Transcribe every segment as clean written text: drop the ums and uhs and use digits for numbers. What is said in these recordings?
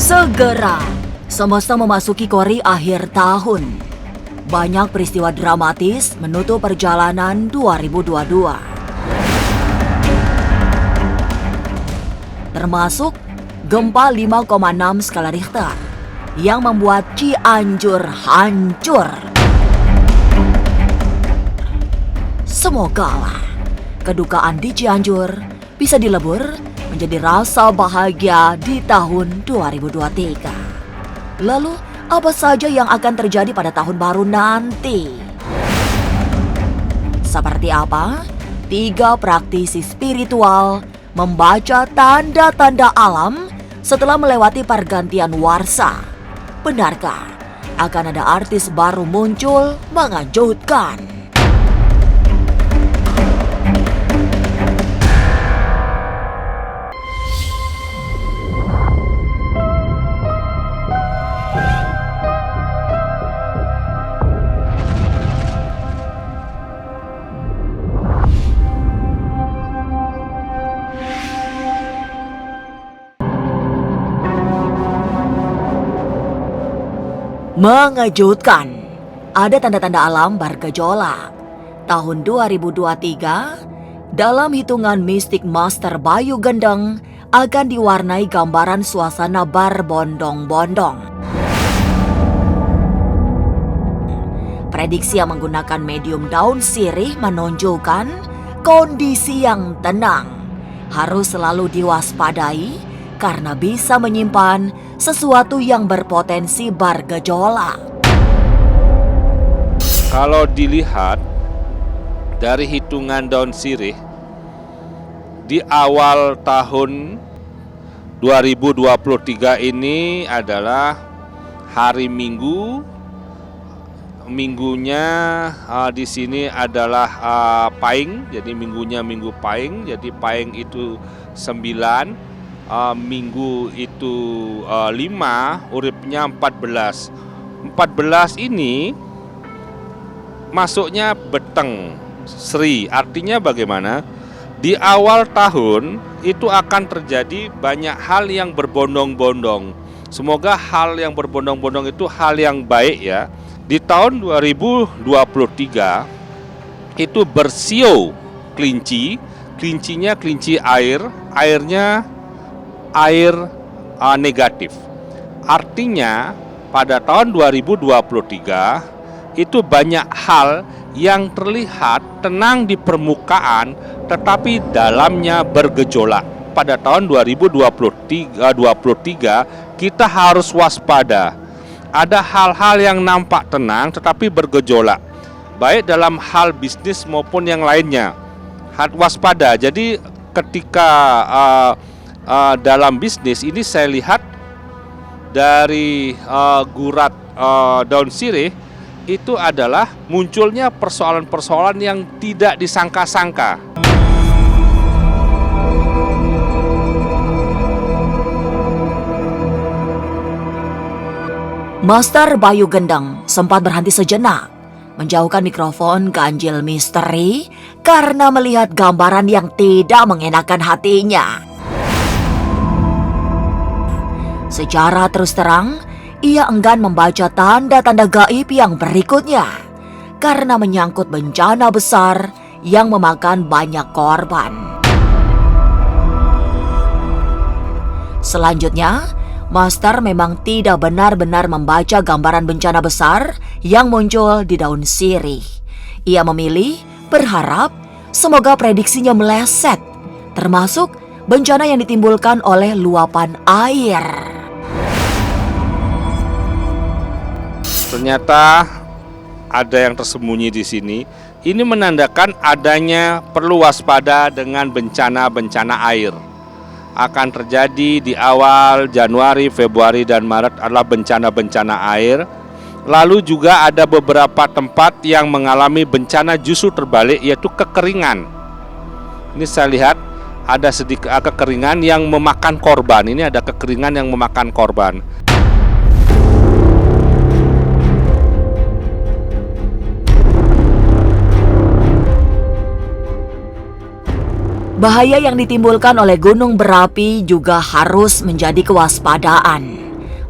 Segera, semesta memasuki kori akhir tahun. Banyak peristiwa dramatis menutup perjalanan 2022. Termasuk gempa 5,6 skala Richter yang membuat Cianjur hancur. Semogalah kedukaan di Cianjur bisa dilebur menjadi rasa bahagia di tahun 2023. Lalu, apa saja yang akan terjadi pada tahun baru nanti? Seperti apa? 3 praktisi spiritual membaca tanda-tanda alam setelah melewati pergantian warsa. Benarkah akan ada artis baru muncul mengejutkan? Mengejutkan, ada tanda-tanda alam bergejolak. Tahun 2023, dalam hitungan mistik Master Bayu Gendeng akan diwarnai gambaran suasana berbondong-bondong. Prediksi yang menggunakan medium daun sirih menunjukkan kondisi yang tenang. Harus selalu diwaspadai karena bisa menyimpan sesuatu yang berpotensi bergejolak. Kalau dilihat dari hitungan daun sirih, di awal tahun 2023 ini adalah hari Minggu. Minggunya di sini adalah Pahing, jadi minggunya Minggu Pahing, jadi Pahing itu 9. Minggu itu 5, uripnya 14. 14 ini masuknya Beteng Sri. Artinya bagaimana? Di awal tahun itu akan terjadi banyak hal yang berbondong-bondong. Semoga hal yang berbondong-bondong itu hal yang baik ya. Di tahun 2023 itu bersio kelinci. Kelincinya kelinci air, airnya air negatif. Artinya pada tahun 2023 itu banyak hal yang terlihat tenang di permukaan tetapi dalamnya bergejolak. Pada tahun 2023 kita harus waspada. Ada hal-hal yang nampak tenang tetapi bergejolak, baik dalam hal bisnis maupun yang lainnya. Waspada. Jadi ketika dalam bisnis ini saya lihat dari gurat daun sirih itu adalah munculnya persoalan-persoalan yang tidak disangka-sangka. Master Bayu Gendeng sempat berhenti sejenak, menjauhkan mikrofon ganjil misteri karena melihat gambaran yang tidak mengenakan hatinya. Secara terus terang, ia enggan membaca tanda-tanda gaib yang berikutnya karena menyangkut bencana besar yang memakan banyak korban. Selanjutnya, Master memang tidak benar-benar membaca gambaran bencana besar yang muncul di daun sirih. Ia memilih berharap semoga prediksinya meleset, termasuk bencana yang ditimbulkan oleh luapan air. Ternyata ada yang tersembunyi di sini. Ini menandakan adanya perlu waspada dengan bencana-bencana air. Akan terjadi di awal Januari, Februari, dan Maret adalah bencana-bencana air. Lalu juga ada beberapa tempat yang mengalami bencana justru terbalik, yaitu kekeringan. Ini saya lihat ada sedikit kekeringan yang memakan korban. Ini ada kekeringan yang memakan korban. Bahaya yang ditimbulkan oleh gunung berapi juga harus menjadi kewaspadaan.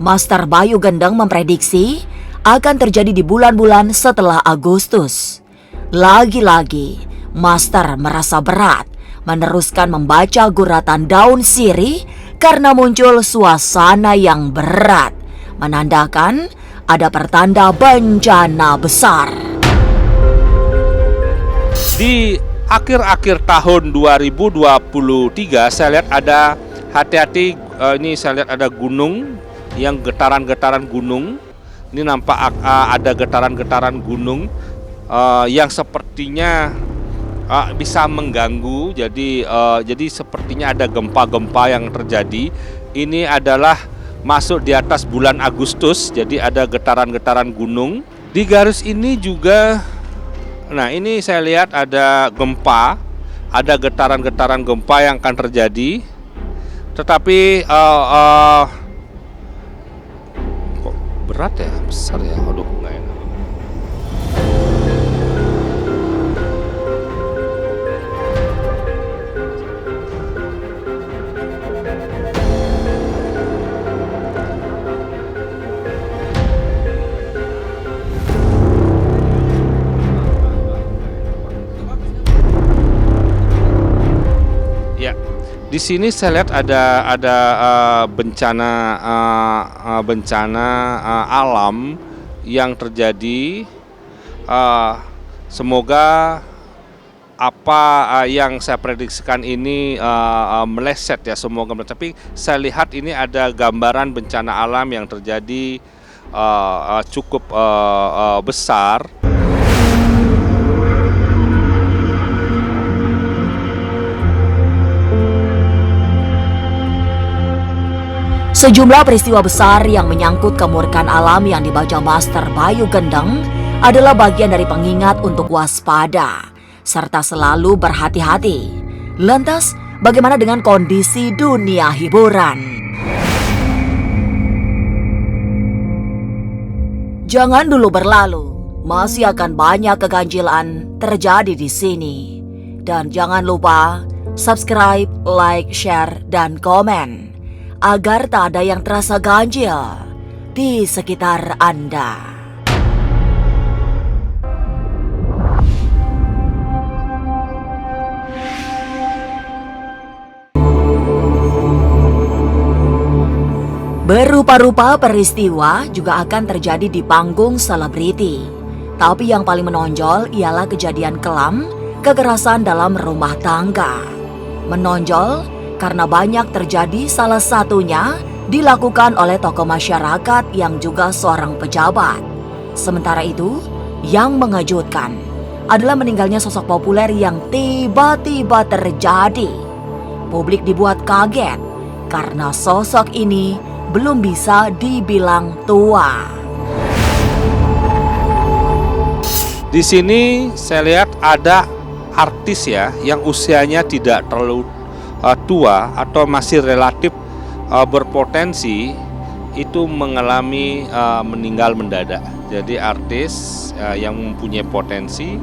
Master Bayu Gendeng memprediksi akan terjadi di bulan-bulan setelah Agustus. Lagi-lagi, Master merasa berat meneruskan membaca guratan daun sirih karena muncul suasana yang berat, menandakan ada pertanda bencana besar. Di akhir-akhir tahun 2023 saya lihat ada hati-hati, ini saya lihat ada gunung yang getaran-getaran gunung. Ini nampak ada getaran-getaran gunung yang sepertinya bisa mengganggu. Jadi sepertinya ada gempa-gempa yang terjadi. Ini adalah masuk di atas bulan Agustus, jadi ada getaran-getaran gunung. Di garis ini juga, nah ini saya lihat ada gempa, ada getaran-getaran gempa yang akan terjadi. Tetapi kok berat ya, besar ya, aduh nggak enak. Di sini saya lihat ada bencana alam yang terjadi. Semoga apa yang saya prediksikan ini meleset ya, semoga. Tapi saya lihat ini ada gambaran bencana alam yang terjadi cukup besar. Sejumlah peristiwa besar yang menyangkut kemurkaan alam yang dibaca Master Bayu Gendeng adalah bagian dari pengingat untuk waspada serta selalu berhati-hati. Lantas, bagaimana dengan kondisi dunia hiburan? Jangan dulu berlalu, masih akan banyak keganjilan terjadi di sini. Dan jangan lupa subscribe, like, share, dan komen agar tak ada yang terasa ganjil di sekitar Anda. Berupa-rupa peristiwa juga akan terjadi di panggung selebriti. Tapi yang paling menonjol ialah kejadian kelam kekerasan dalam rumah tangga. Menonjol karena banyak terjadi, salah satunya dilakukan oleh tokoh masyarakat yang juga seorang pejabat. Sementara itu, yang mengejutkan adalah meninggalnya sosok populer yang tiba-tiba terjadi. Publik dibuat kaget karena sosok ini belum bisa dibilang tua. Di sini saya lihat ada artis ya yang usianya tidak terlalu tua atau masih relatif berpotensi, itu mengalami meninggal mendadak. Jadi artis yang mempunyai potensi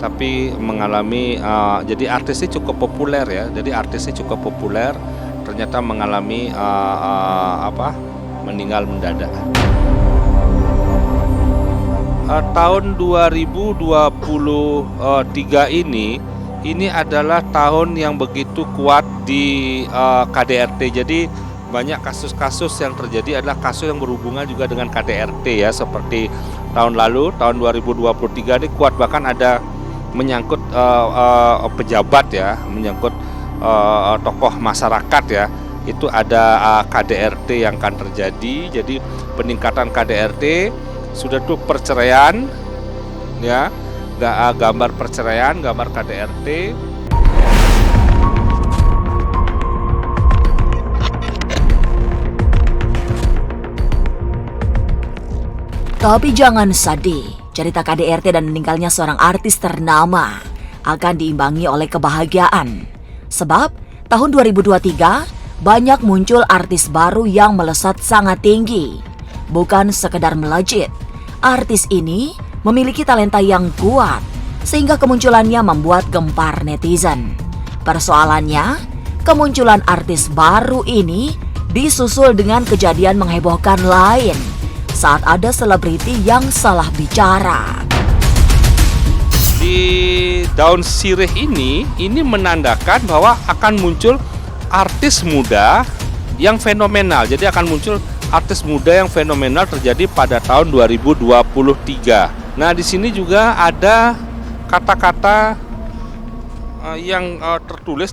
tapi mengalami jadi artisnya cukup populer ya. Jadi artisnya cukup populer ternyata mengalami meninggal mendadak. Tahun 2023 ini adalah tahun yang begitu kuat di KDRT. Jadi banyak kasus-kasus yang terjadi adalah kasus yang berhubungan juga dengan KDRT ya, seperti tahun lalu, tahun 2023 ini kuat, bahkan ada menyangkut pejabat ya, menyangkut tokoh masyarakat ya. Itu ada KDRT yang akan terjadi. Jadi peningkatan KDRT, sudah tuh perceraian ya, gambar perceraian, gambar KDRT. Tapi jangan sedih, cerita KDRT dan meninggalnya seorang artis ternama akan diimbangi oleh kebahagiaan. Sebab tahun 2023 banyak muncul artis baru yang melesat sangat tinggi. Bukan sekedar melejit, artis ini memiliki talenta yang kuat sehingga kemunculannya membuat gempar netizen. Persoalannya, kemunculan artis baru ini disusul dengan kejadian menghebohkan lain saat ada selebriti yang salah bicara. Di daun sirih ini menandakan bahwa akan muncul artis muda yang fenomenal. Jadi akan muncul artis muda yang fenomenal terjadi pada tahun 2023. Nah, di sini juga ada kata-kata yang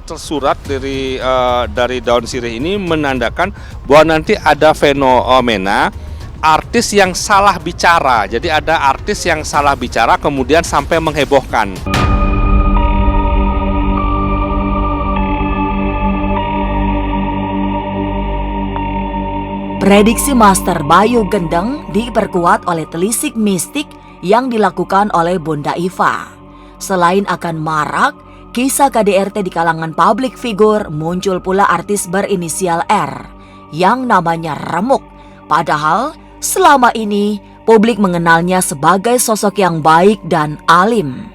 tersurat dari daun sirih ini menandakan bahwa nanti ada fenomena artis yang salah bicara. Jadi ada artis yang salah bicara kemudian sampai menghebohkan. Prediksi Master Bayu Gendeng diperkuat oleh telisik mistik yang dilakukan oleh Bunda Iva. Selain akan marak kisah KDRT di kalangan publik figur, muncul pula artis berinisial R yang namanya Remuk. Padahal selama ini publik mengenalnya sebagai sosok yang baik dan alim.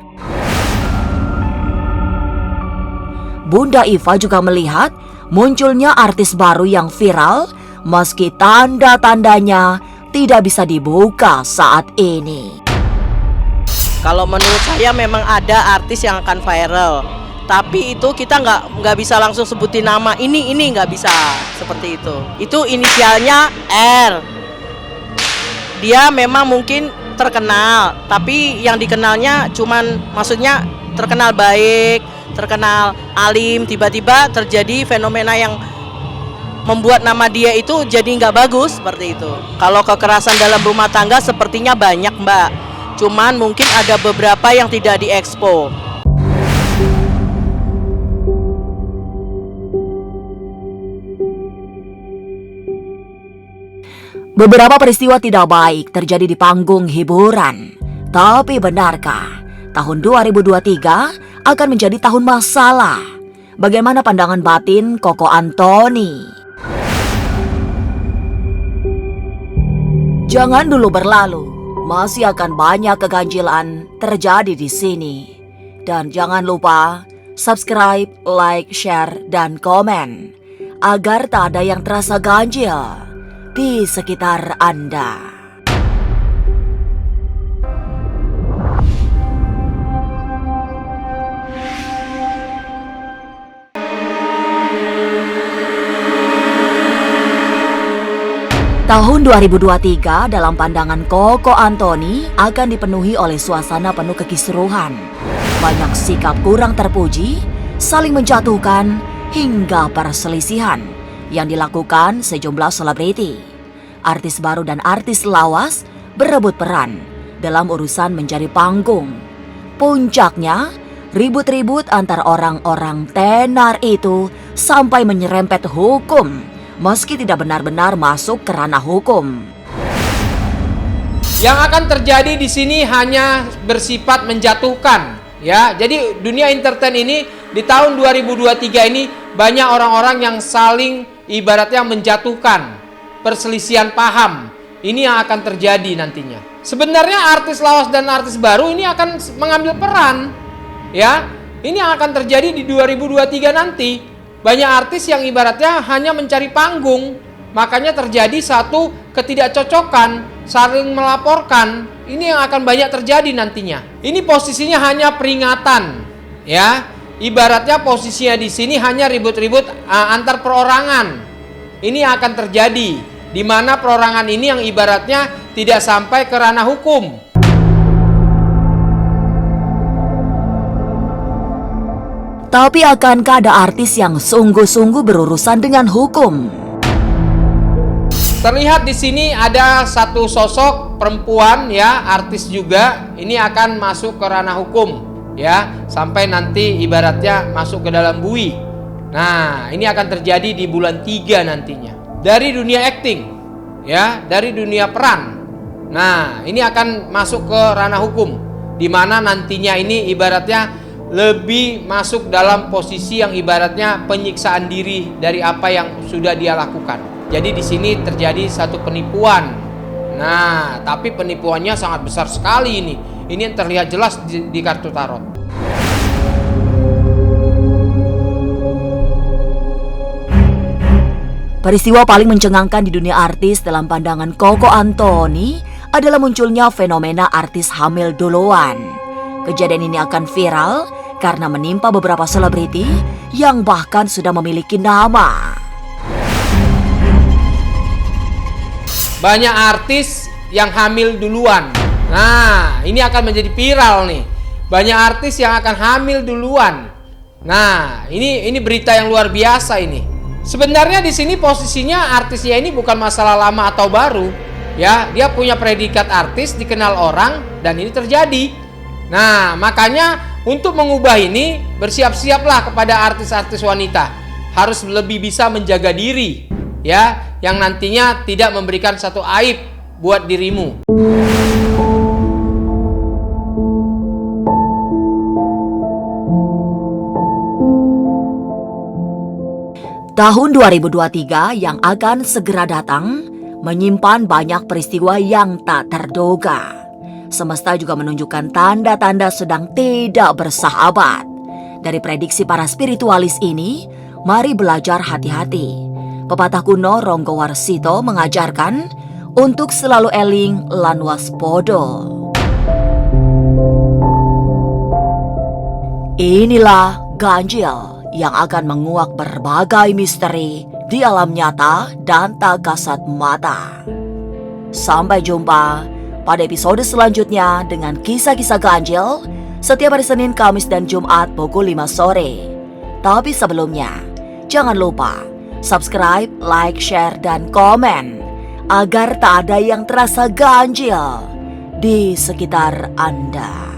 Bunda Iva juga melihat munculnya artis baru yang viral meski tanda-tandanya tidak bisa dibuka saat ini. Kalau menurut saya memang ada artis yang akan viral, tapi itu kita nggak bisa langsung sebutin nama ini nggak bisa seperti itu. Itu inisialnya R. Dia memang mungkin terkenal, tapi yang dikenalnya cuman maksudnya terkenal baik, terkenal alim. Tiba-tiba terjadi fenomena yang membuat nama dia itu jadi nggak bagus seperti itu. Kalau kekerasan dalam rumah tangga sepertinya banyak, Mbak. Cuman mungkin ada beberapa yang tidak diekspos. Beberapa peristiwa tidak baik terjadi di panggung hiburan. Tapi benarkah tahun 2023 akan menjadi tahun masalah? Bagaimana pandangan batin Koko Antoni? Jangan dulu berlalu, masih akan banyak keganjilan terjadi di sini. Dan jangan lupa subscribe, like, share, dan komen agar tak ada yang terasa ganjil di sekitar Anda. Tahun 2023 dalam pandangan Koko Antoni akan dipenuhi oleh suasana penuh kekisruhan. Banyak sikap kurang terpuji, saling menjatuhkan, hingga perselisihan yang dilakukan sejumlah selebriti. Artis baru dan artis lawas berebut peran dalam urusan mencari panggung. Puncaknya, ribut-ribut antar orang-orang tenar itu sampai menyerempet hukum, meski tidak benar-benar masuk ke ranah hukum. Yang akan terjadi di sini hanya bersifat menjatuhkan, ya. Jadi dunia entertain ini di tahun 2023 ini banyak orang-orang yang saling ibaratnya menjatuhkan, perselisihan paham. Ini yang akan terjadi nantinya. Sebenarnya artis lawas dan artis baru ini akan mengambil peran, ya. Ini yang akan terjadi di 2023 nanti. Banyak artis yang ibaratnya hanya mencari panggung, makanya terjadi satu ketidakcocokan, saling melaporkan. Ini yang akan banyak terjadi nantinya. Ini posisinya hanya peringatan, ya. Ibaratnya posisinya di sini hanya ribut-ribut antar perorangan. Ini yang akan terjadi, di mana perorangan ini yang ibaratnya tidak sampai ke ranah hukum. Tapi akankah ada artis yang sungguh-sungguh berurusan dengan hukum? Terlihat di sini ada satu sosok perempuan, ya, artis juga. Ini akan masuk ke ranah hukum, ya, sampai nanti ibaratnya masuk ke dalam bui. Nah, ini akan terjadi di bulan 3 nantinya. Dari dunia acting, ya, dari dunia peran. Nah, ini akan masuk ke ranah hukum, di mana nantinya ini ibaratnya lebih masuk dalam posisi yang ibaratnya penyiksaan diri dari apa yang sudah dia lakukan. Jadi di sini terjadi satu penipuan. Nah, tapi penipuannya sangat besar sekali ini. Ini yang terlihat jelas di kartu tarot. Peristiwa paling mencengangkan di dunia artis dalam pandangan Koko Antoni adalah munculnya fenomena artis hamil duluan. Kejadian ini akan viral karena menimpa beberapa selebriti yang bahkan sudah memiliki nama. Banyak artis yang hamil duluan. Nah, ini akan menjadi viral nih. Banyak artis yang akan hamil duluan. Nah, ini berita yang luar biasa ini. Sebenarnya di sini posisinya artisnya ini bukan masalah lama atau baru, ya. Dia punya predikat artis, dikenal orang, dan ini terjadi. Nah, makanya untuk mengubah ini, bersiap-siaplah kepada artis-artis wanita. Harus lebih bisa menjaga diri, ya, yang nantinya tidak memberikan satu aib buat dirimu. Tahun 2023 yang akan segera datang menyimpan banyak peristiwa yang tak terduga. Semesta juga menunjukkan tanda-tanda sedang tidak bersahabat. Dari prediksi para spiritualis ini, mari belajar hati-hati. Pepatah kuno Ronggo Warsito mengajarkan untuk selalu eling lan waspodo. Inilah ganjil yang akan menguak berbagai misteri di alam nyata dan tak kasat mata. Sampai jumpa pada episode selanjutnya dengan kisah-kisah ganjil setiap hari Senin, Kamis, dan Jumat pukul 5 sore. Tapi sebelumnya, jangan lupa subscribe, like, share, dan komen agar tak ada yang terasa ganjil di sekitar Anda.